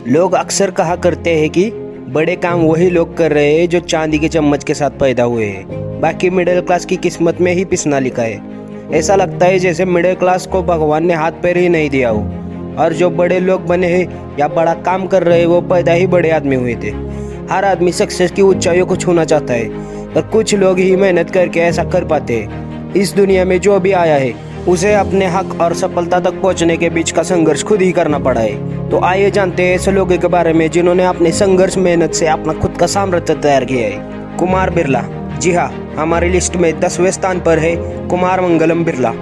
लोग अक्सर कहा करते हैं कि बड़े काम वही लोग कर रहे हैं जो चांदी के चम्मच के साथ पैदा हुए हैं, बाकी मिडिल क्लास की किस्मत में ही पिसना लिखा है। ऐसा लगता है जैसे मिडिल क्लास को भगवान ने हाथ पैर ही नहीं दिया हो, और जो बड़े लोग बने हैं या बड़ा काम कर रहे हैं वो पैदा ही बड़े आदमी हुए थे। हर आदमी सक्सेस की ऊंचाइयों को छूना चाहता है, पर कुछ लोग ही मेहनत करके ऐसा कर पाते हैं। इस दुनिया में जो भी आया है उसे अपने हक और सफलता तक पहुंचने के बीच का संघर्ष खुद ही करना पड़ा है। तो आइए जानते हैं ऐसे लोगों के बारे में जिन्होंने अपने संघर्ष मेहनत से अपना खुद का साम्राज्य तैयार किया है। कुमार बिरला। जी हाँ, हमारी लिस्ट में 10वें स्थान पर है कुमार मंगलम बिरला।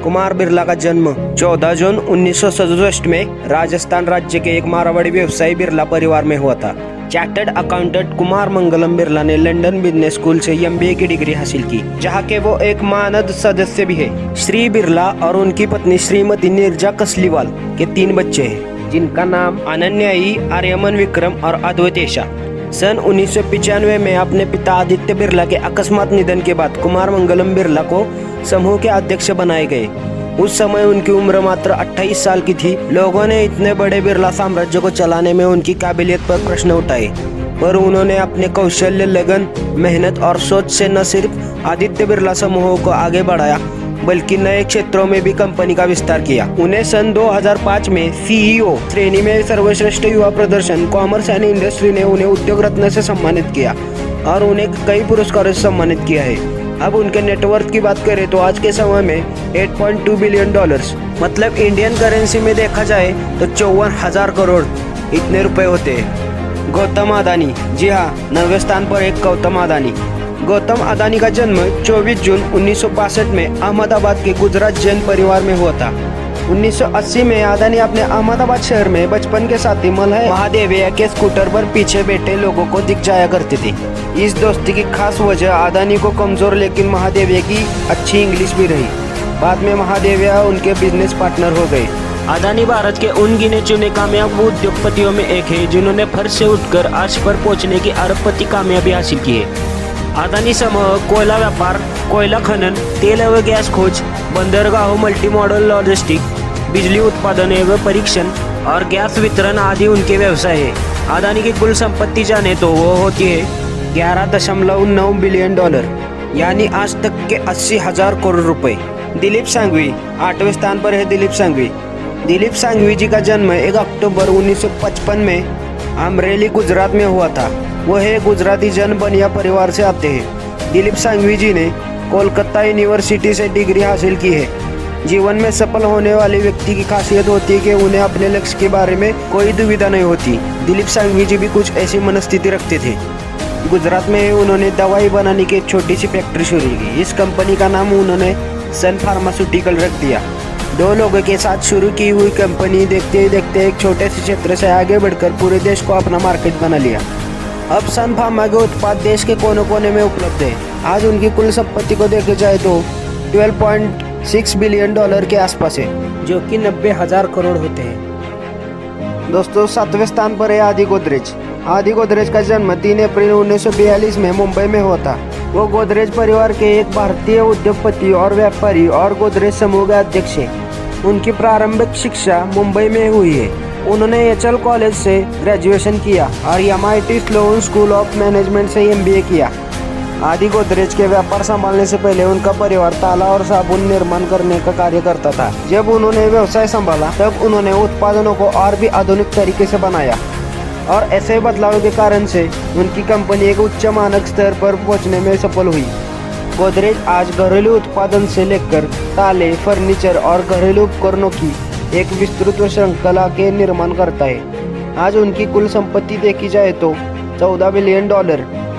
कुमार बिरला का जन्म 14 जून 1967 में राजस्थान राज्य के एक मारवाड़ी व्यवसायी बिरला परिवार में हुआ था। चार्टर्ड अकाउंटेंट कुमार मंगलम बिरला ने लंदन बिजनेस स्कूल से MBA की डिग्री हासिल की, जहां के वो एक मानद सदस्य भी है। श्री बिरला और उनकी पत्नी श्रीमती नीरजा कसलीवाल के 3 बच्चे हैं, जिनका नाम अनन्यायी, आर्यमन विक्रम और अद्वैतेशा। सन 1995 में अपने पिता आदित्य बिरला के अकस्मात निधन के बाद कुमार मंगलम बिरला को समूह के अध्यक्ष बनाए गए। उस समय उनकी उम्र मात्र 28 साल की थी। लोगों ने इतने बड़े बिरला साम्राज्य को चलाने में उनकी काबिलियत पर प्रश्न उठाए, पर उन्होंने अपने कौशल्य, लगन, मेहनत और सोच से न सिर्फ आदित्य बिरला समूह को आगे बढ़ाया बल्कि नए क्षेत्रों में भी कंपनी का विस्तार किया। उन्हें सन 2005 में CEO श्रेणी में सर्वश्रेष्ठ युवा प्रदर्शन कॉमर्स एंड इंडस्ट्री ने उन्हें उद्योग रत्न से सम्मानित किया और उन्हें कई पुरस्कारों से सम्मानित किया है। अब उनके नेटवर्थ की बात करें तो आज के समय में $8.2 बिलियन, मतलब इंडियन करेंसी में देखा जाए तो 54,000 करोड़ इतने रुपए होते हैं। गौतम अदानी। जी हाँ, 9वें स्थान पर एक गौतम अदानी। गौतम अदानी का जन्म 24 जून 1962 में अहमदाबाद के गुजरात जैन परिवार में हुआ था। 1980 में अदानी अपने अहमदाबाद शहर में बचपन के साथी मलय महादेवया के स्कूटर पर पीछे बैठे लोगों को दिख जाया करती थी। इस दोस्ती की खास वजह अदानी को कमजोर लेकिन महादेवया की अच्छी इंग्लिश भी रही। बाद में महादेवया उनके बिजनेस पार्टनर हो गए। अदानी भारत के उन गिने चुने कामयाब उद्योगपतियों में एक है जिन्होंने फर्श से उठकर अर्श पर पहुंचने की अरबपति कामयाबी हासिल की है। अदानी समूह कोयला व्यापार, कोयला खनन, तेल एवं गैस खोज, बंदरगाहों, मल्टी मॉडल लॉजिस्टिक, बिजली उत्पादन एवं परीक्षण और गैस वितरण आदि उनके व्यवसाय है। अदानी की कुल संपत्ति जाने तो वो होती है $11.9 बिलियन, यानी आज तक के 80,000 करोड़ रुपए। दिलीप सांघवी। 8वें स्थान पर है दिलीप सांघवी। दिलीप सांघवी जी का जन्म 1 अक्टूबर 1955 में अमरेली, गुजरात में हुआ था। वह गुजराती जन बनिया परिवार से आते हैं। दिलीप सांघवी जी ने कोलकाता यूनिवर्सिटी से डिग्री हासिल की है। जीवन में सफल होने वाले व्यक्ति की खासियत होती है कि उन्हें अपने लक्ष्य के बारे में कोई दुविधा नहीं होती। दिलीप सांघवी जी भी कुछ ऐसी मनस्थिति रखते थे। गुजरात में उन्होंने दवाई बनाने की एक छोटी सी फैक्ट्री शुरू की। इस कंपनी का नाम उन्होंने सन फार्मास्यूटिकल रख दिया। 2 लोगों के साथ शुरू की हुई कंपनी देखते ही देखते एक छोटे से क्षेत्र से आगे बढ़कर पूरे देश को अपना मार्केट बना लिया। अब सन फार्मा के उत्पाद देश के कोने कोने में उपलब्ध है। आज उनकी कुल संपत्ति को देखा जाए तो $12.6 बिलियन के आसपास है, जो कि 90,000 करोड़ होते हैं। दोस्तों, 7वें स्थान पर है आदि गोदरेज। आदि गोदरेज का जन्म 3 अप्रैल 1942 में मुंबई में हुआ था। वो गोदरेज परिवार के एक भारतीय उद्योगपति और व्यापारी और गोदरेज समूह के अध्यक्ष है। उनकी प्रारंभिक शिक्षा मुंबई में हुई है। उन्होंने HL कॉलेज से ग्रेजुएशन किया और MIT Sloan school of management से MBA किया। आदि गोदरेज के व्यापार संभालने से पहले उनका परिवार ताला और साबुन निर्माण करने का कार्य करता था। जब उन्होंने व्यवसाय संभाला तब उन्होंने उत्पादनों को और भी आधुनिक तरीके से बनाया, और ऐसे बदलाव के कारण से उनकी कंपनी एक उच्च मानक स्तर पर पहुंचने में सफल हुई। गोदरेज आज घरेलू उत्पादन से लेकर ताले, फर्नीचर और घरेलू उपकरणों की एक विस्तृत श्रृंखला के निर्माण करता है। आज उनकी कुल संपत्ति देखी जाए तो $14 बिलियन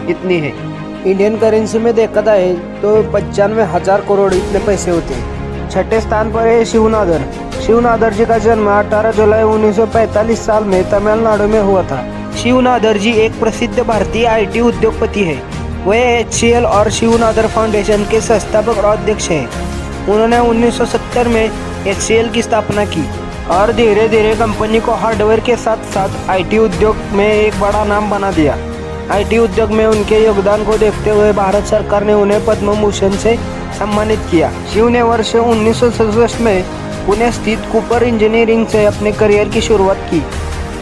इतनी है। इंडियन करेंसी में देखा जाए तो 95,000 करोड़ इतने पैसे होते हैं। 6ठे स्थान पर है शिवनादर। शिवनादर जी का जन्म 18 जुलाई 1945 साल में तमिलनाडु में हुआ था। शिवनादर जी एक प्रसिद्ध भारतीय IT उद्योगपति है। वे HCL और शिवनादर फाउंडेशन के संस्थापक और अध्यक्ष हैं। उन्होंने 1970 में HCL की स्थापना की और धीरे धीरे कंपनी को हार्डवेयर के साथ साथ IT उद्योग में एक बड़ा नाम बना दिया। IT उद्योग में उनके योगदान को देखते हुए भारत सरकार ने उन्हें पद्म भूषण से सम्मानित किया। शिव ने वर्ष 1967 में पुणे स्थित कूपर इंजीनियरिंग से अपने करियर की शुरुआत की।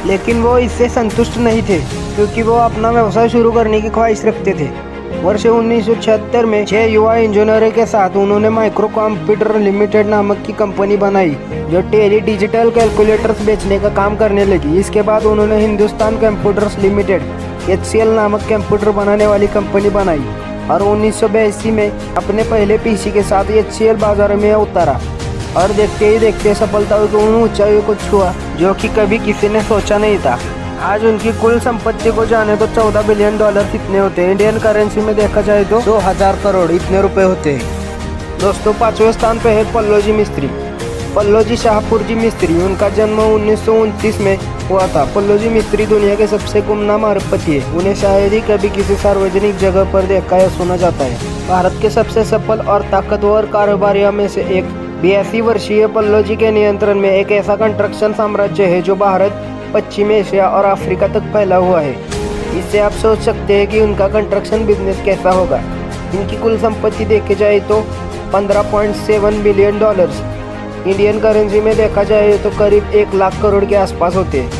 लेकिन वो इससे संतुष्ट नहीं थे, क्योंकि वो अपना व्यवसाय शुरू करने की ख्वाहिश रखते थे। वर्ष 1976 में 6 युवा इंजीनियरों के साथ उन्होंने माइक्रो कंप्यूटर लिमिटेड नामक की कंपनी बनाई, जो टेली डिजिटल कैलकुलेटर्स बेचने का काम करने लगी। इसके बाद उन्होंने हिंदुस्तान कंप्यूटर्स लिमिटेड HCL नामक कंप्यूटर बनाने वाली कंपनी बनाई और 1982 में अपने पहले PC के साथ HCL बाजार में उतारा और देखते ही देखते सफलता की उन ऊंचाइयों को छुआ जो कि कभी किसी ने सोचा नहीं था। आज उनकी कुल संपत्ति को जाने तो $14 बिलियन इतने होते हैं। इंडियन करेंसी में देखा जाए तो 2,000 करोड़ इतने रुपए होते हैं। दोस्तों, 5वें स्थान पे है पल्लोजी मिस्त्री। पल्लोजी शाहपुर जी मिस्त्री, उनका जन्म 1929 में हुआ था। पल्लोजी मिस्त्री दुनिया के सबसे गुमनाम अरबपति है। उन्हें शायद ही कभी किसी सार्वजनिक जगह पर देखा या सुना जाता है। भारत के सबसे सफल और ताकतवर कारोबारियों में से एक 82 वर्षीय पल्लोजी के नियंत्रण में एक ऐसा कंस्ट्रक्शन साम्राज्य है जो भारत, पश्चिमी एशिया और अफ्रीका तक फैला हुआ है। इससे आप सोच सकते हैं कि उनका कंस्ट्रक्शन बिजनेस कैसा होगा। इनकी कुल संपत्ति देखी जाए तो $15.7 बिलियन, इंडियन करेंसी में देखा जाए तो करीब 1 लाख करोड़ के आसपास होते हैं।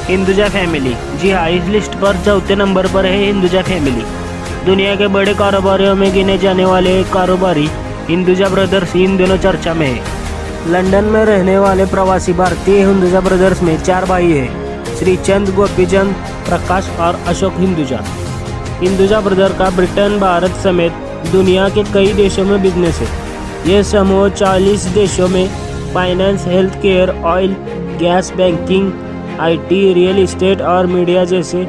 हिंदुजा फैमिली, जी हाँ, इस लिस्ट पर चौथे नंबर पर है हिंदुजा फैमिली। दुनिया के बड़े कारोबारियों में गिने जाने वाले एक कारोबारी हिंदुजा ब्रदर्स इन दिनों चर्चा में है। लंदन में रहने वाले प्रवासी भारतीय हिंदुजा ब्रदर्स में 4 भाई हैं, श्रीचंद, गोपीचंद, प्रकाश और अशोक हिंदुजा। हिंदुजा ब्रदर का ब्रिटेन, भारत समेत दुनिया के कई देशों में बिजनेस है। यह समूह 40 देशों में finance, health care, oil, gas, banking, IT, real estate और मीडिया जैसे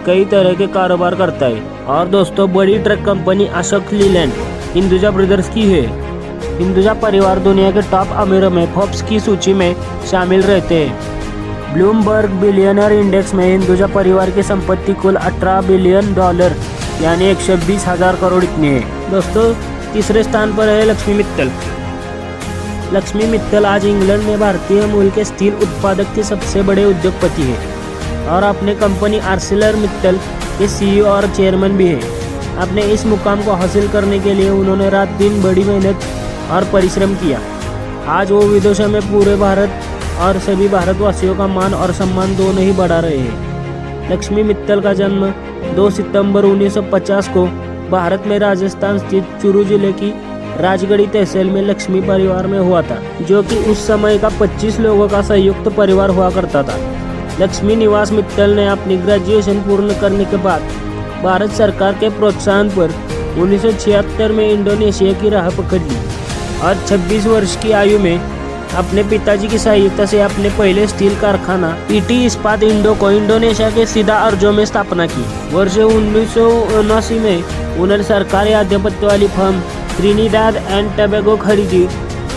कई तरह के कारोबार करता है। और दोस्तों, बड़ी truck company Ashok Leyland Hinduja brothers की है। हिंदुजा परिवार दुनिया के टॉप अमीरों में फोर्ब्स की सूची में शामिल रहते हैं। ब्लूमबर्ग बिलियनर इंडेक्स में हिंदुजा परिवार की संपत्ति कुल $18 बिलियन यानी 120,000 करोड़ इतनी है। दोस्तों, तीसरे स्थान पर है लक्ष्मी मित्तल। लक्ष्मी मित्तल आज इंग्लैंड में भारतीय मूल के स्टील उत्पादक के सबसे बड़े उद्योगपति है और अपने कंपनी आर्सेलर मित्तल के CEO और चेयरमैन भी है। अपने इस मुकाम को हासिल करने के लिए उन्होंने रात दिन बड़ी मेहनत और परिश्रम किया। आज वो विदेशों में पूरे भारत और सभी भारतवासियों का मान और सम्मान दोनों ही बढ़ा रहे हैं। लक्ष्मी मित्तल का जन्म 2 सितंबर 1950 को भारत में राजस्थान स्थित चूरू जिले की राजगढ़ी तहसील में लक्ष्मी परिवार में हुआ था, जो कि उस समय का 25 लोगों का संयुक्त परिवार हुआ करता था। लक्ष्मी निवास मित्तल ने अपनी ग्रेजुएशन पूर्ण करने के बाद भारत सरकार के प्रोत्साहन पर 1976 में इंडोनेशिया की राह पकड़ ली और 26 वर्ष की आयु में अपने पिताजी की सहायता से अपने पहले स्टील कारखाना PT इस्पात इंडो को इंडोनेशिया के सीधा अर्जो में स्थापना की। वर्ष 1979 में उन्होंने सरकारी आधिपत्य वाली फर्म ट्रिनिडाद एंड टोबैगो खरीदी,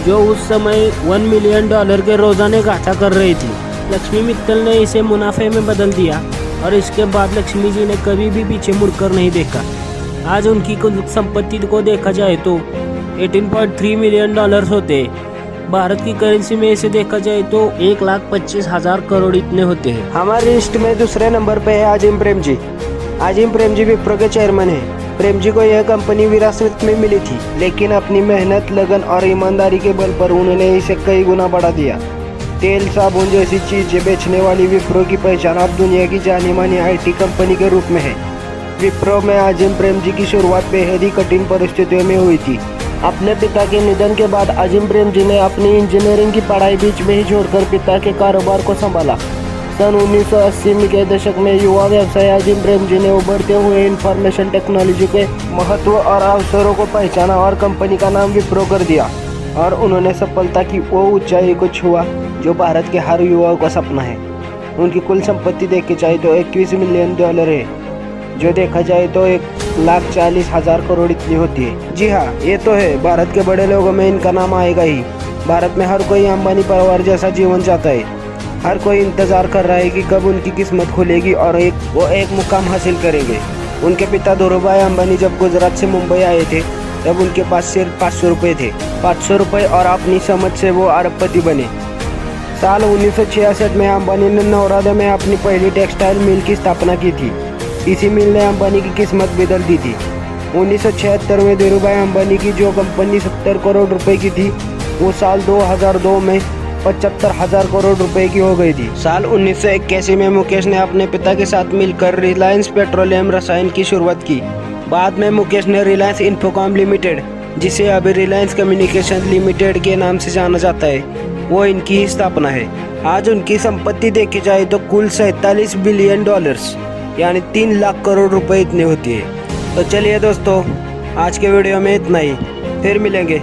जो उस समय $1 मिलियन के रोजाने घाटा कर रही थी। लक्ष्मी मित्तल ने इसे मुनाफे में बदल दिया और इसके बाद लक्ष्मी जी ने कभी भी पीछे मुड़कर नहीं देखा। आज उनकी कुल संपत्ति को देखा जाए तो $18.3 मिलियन होते। भारत की करेंसी में इसे देखा जाए तो 1,25,000 करोड़ इतने होते हैं। हमारी लिस्ट में दूसरे नंबर पे है अजीम प्रेमजी। अजीम प्रेमजी विप्रो के चेयरमैन हैं। प्रेमजी को यह कंपनी विरासत में मिली थी, लेकिन अपनी मेहनत, लगन और ईमानदारी के बल पर उन्होंने इसे कई गुना बढ़ा दिया। तेल, साबुन जैसी चीजें बेचने वाली विप्रो की पहचान अब दुनिया की जानी मानी IT कंपनी के रूप में है। विप्रो में अजीम प्रेमजी की शुरुआत बेहद ही कठिन परिस्थितियों में हुई थी। अपने पिता के निधन के बाद अजीम प्रेमजी ने अपनी इंजीनियरिंग की पढ़ाई बीच में ही छोड़कर पिता के कारोबार को संभाला। सन 1980 के दशक में युवा व्यवसायी अजीम प्रेमजी ने उभरते हुए इंफॉर्मेशन टेक्नोलॉजी के महत्व और अवसरों को पहचाना और कंपनी का नाम विप्रो कर दिया और उन्होंने सफलता की वो ऊंचाई को छुआ जो भारत के हर युवा का सपना है। उनकी कुल संपत्ति देखी जाए तो $21 मिलियन है, जो देखा जाए तो 1,40,000 करोड़ इतनी होती है। जी हाँ, ये तो है, भारत के बड़े लोगों में इनका नाम आएगा ही। भारत में हर कोई अंबानी परिवार जैसा जीवन चाहता है। हर कोई इंतजार कर रहा है कि कब उनकी किस्मत खुलेगी और वो एक मुकाम हासिल करेंगे। उनके पिता धीरूभाई अंबानी जब गुजरात से मुंबई आए थे तब उनके पास सिर्फ 500 रुपये थे। 500 रुपये और अपनी समझ से वो अरबपति बने। साल 1966 में अंबानी ने नौरादा में अपनी पहली टेक्सटाइल मिल की स्थापना की थी। इसी मिल ने अंबानी की किस्मत बदल दी थी। 1976 में धीरूभाई अंबानी की जो कंपनी 70 करोड़ रुपए की थी, वो साल 2002 में 75,000 करोड़ रुपए की हो गई थी। साल 1981 में मुकेश ने अपने पिता के साथ मिलकर रिलायंस पेट्रोलियम रसायन की शुरुआत की। बाद में मुकेश ने रिलायंस इन्फोकॉम लिमिटेड, जिसे अभी रिलायंस कम्युनिकेशन लिमिटेड के नाम से जाना जाता है, वो इनकी ही स्थापना है। आज उनकी संपत्ति देखी जाए तो कुल 47 बिलियन डॉलर्स यानी 3 लाख करोड़ रुपए इतनी होती है। तो चलिए दोस्तों, आज के वीडियो में इतना ही, फिर मिलेंगे।